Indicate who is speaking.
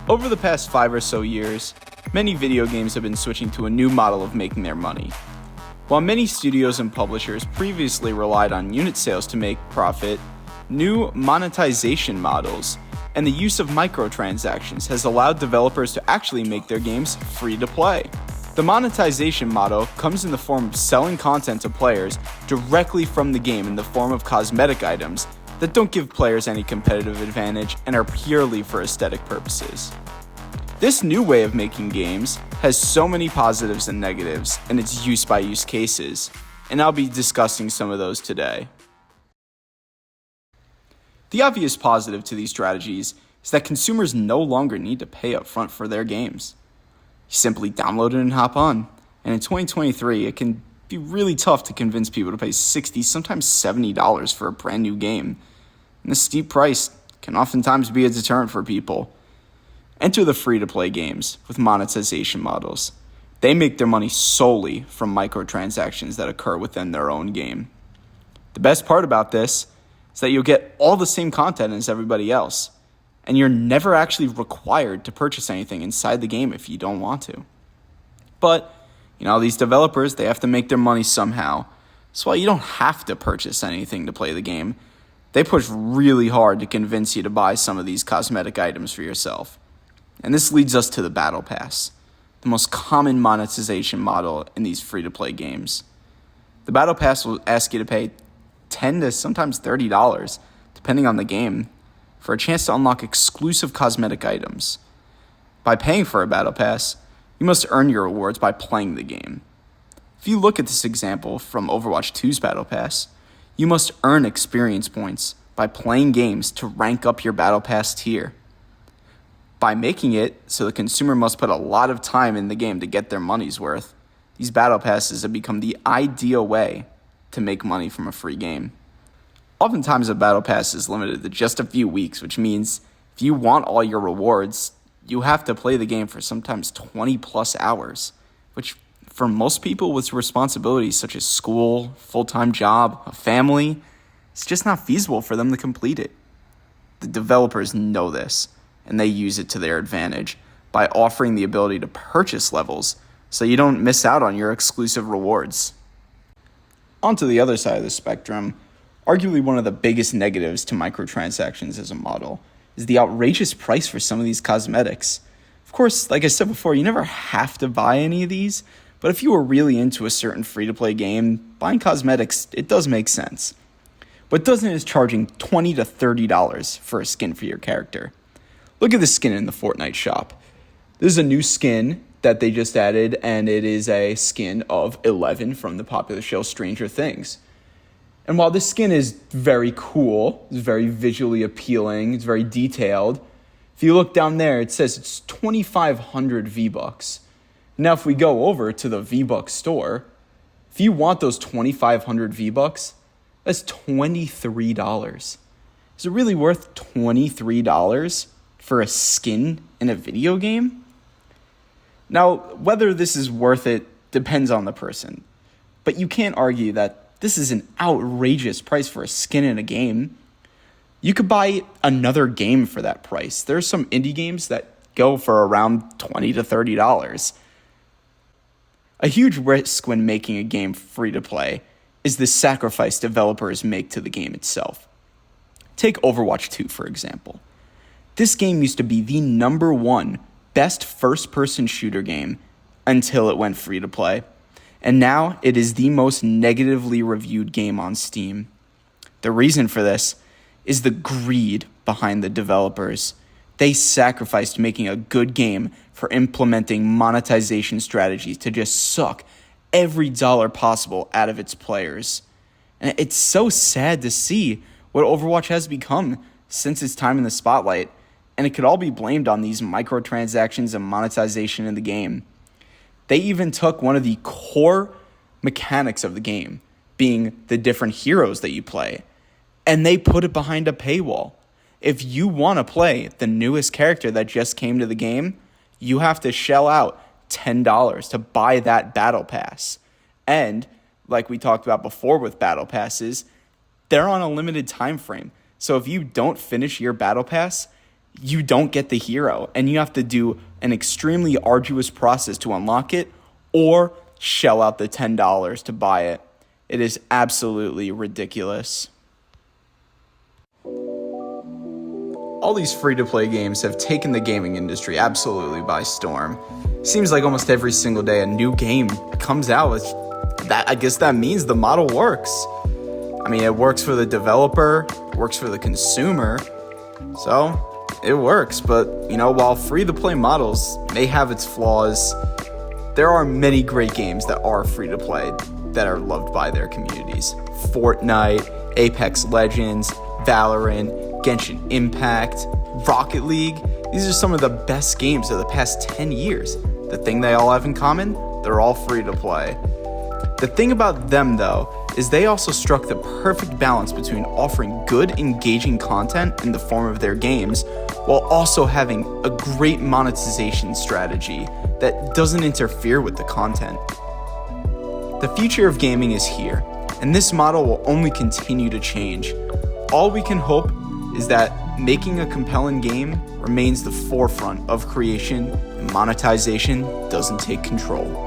Speaker 1: Over the past 5 or so years, many video games have been switching to a new model of making their money. While many studios and publishers previously relied on unit sales to make profit, new monetization models and the use of microtransactions has allowed developers to actually make their games free to play. The monetization model comes in the form of selling content to players directly from the game in the form of cosmetic items that don't give players any competitive advantage and are purely for aesthetic purposes. This new way of making games has so many positives and negatives in its use-by-use cases, and I'll be discussing some of those today. The obvious positive to these strategies is that consumers no longer need to pay up front for their games. You simply download it and hop on, and in 2023 it can be really tough to convince people to pay $60, sometimes $70 for a brand new game, and the steep price can oftentimes be a deterrent for people. Enter the free-to-play games with monetization models. They make their money solely from microtransactions that occur within their own game. The best part about this is that you'll get all the same content as everybody else, and you're never actually required to purchase anything inside the game if you don't want to. But, these developers, they have to make their money somehow. So while you don't have to purchase anything to play the game, they push really hard to convince you to buy some of these cosmetic items for yourself. And this leads us to the Battle Pass, the most common monetization model in these free-to-play games. The Battle Pass will ask you to pay $10 to sometimes $30, depending on the game, for a chance to unlock exclusive cosmetic items. By paying for a Battle Pass, you must earn your rewards by playing the game. If you look at this example from Overwatch 2's Battle Pass, you must earn experience points by playing games to rank up your Battle Pass tier. By making it so the consumer must put a lot of time in the game to get their money's worth, these Battle Passes have become the ideal way to make money from a free game. Oftentimes a Battle Pass is limited to just a few weeks, which means if you want all your rewards, you have to play the game for sometimes 20 plus hours, which for most people with responsibilities such as school, full-time job, a family, it's just not feasible for them to complete it. The developers know this, and they use it to their advantage by offering the ability to purchase levels so you don't miss out on your exclusive rewards. On to the other side of the spectrum, arguably one of the biggest negatives to microtransactions as a model is the outrageous price for some of these cosmetics. Of course, like I said before, you never have to buy any of these, but if you are really into a certain free-to-play game, buying cosmetics, it does make sense. What doesn't is charging $20 to $30 for a skin for your character. Look at the skin in the Fortnite shop. This is a new skin that they just added, and it is a skin of 11 from the popular show Stranger Things. And while this skin is very cool, it's very visually appealing, it's very detailed, if you look down there, it says it's 2,500 V-Bucks. Now, if we go over to the V-Bucks store, if you want those 2,500 V-Bucks, that's $23. Is it really worth $23 for a skin in a video game? Now, whether this is worth it depends on the person, but you can't argue that this is an outrageous price for a skin in a game. You could buy another game for that price. There are some indie games that go for around $20 to $30. A huge risk when making a game free to play is the sacrifice developers make to the game itself. Take Overwatch 2, for example. This game used to be the number one best first-person shooter game until it went free to play. And now it is the most negatively reviewed game on Steam. The reason for this is the greed behind the developers. They sacrificed making a good game for implementing monetization strategies to just suck every dollar possible out of its players. And it's so sad to see what Overwatch has become since its time in the spotlight, and it could all be blamed on these microtransactions and monetization in the game. They even took one of the core mechanics of the game, being the different heroes that you play, and they put it behind a paywall. If you want to play the newest character that just came to the game, you have to shell out $10 to buy that battle pass. And like we talked about before with battle passes, they're on a limited time frame. So if you don't finish your battle pass, you don't get the hero, and you have to do an extremely arduous process to unlock it or shell out the $10 to buy it. It is absolutely ridiculous. All these free-to-play games have taken the gaming industry absolutely by storm. Seems like almost every single day a new game comes out. I guess that means the model works. I mean, it works for the developer, it works for the consumer, so it works. But, while free-to-play models may have its flaws, there are many great games that are free-to-play that are loved by their communities. Fortnite, Apex Legends, Valorant, Genshin Impact, Rocket League. These are some of the best games of the past 10 years. The thing they all have in common, they're all free to play. The thing about them, though, is they also struck the perfect balance between offering good, engaging content in the form of their games, while also having a great monetization strategy that doesn't interfere with the content. The future of gaming is here, and this model will only continue to change. All we can hope is that making a compelling game remains the forefront of creation and monetization doesn't take control.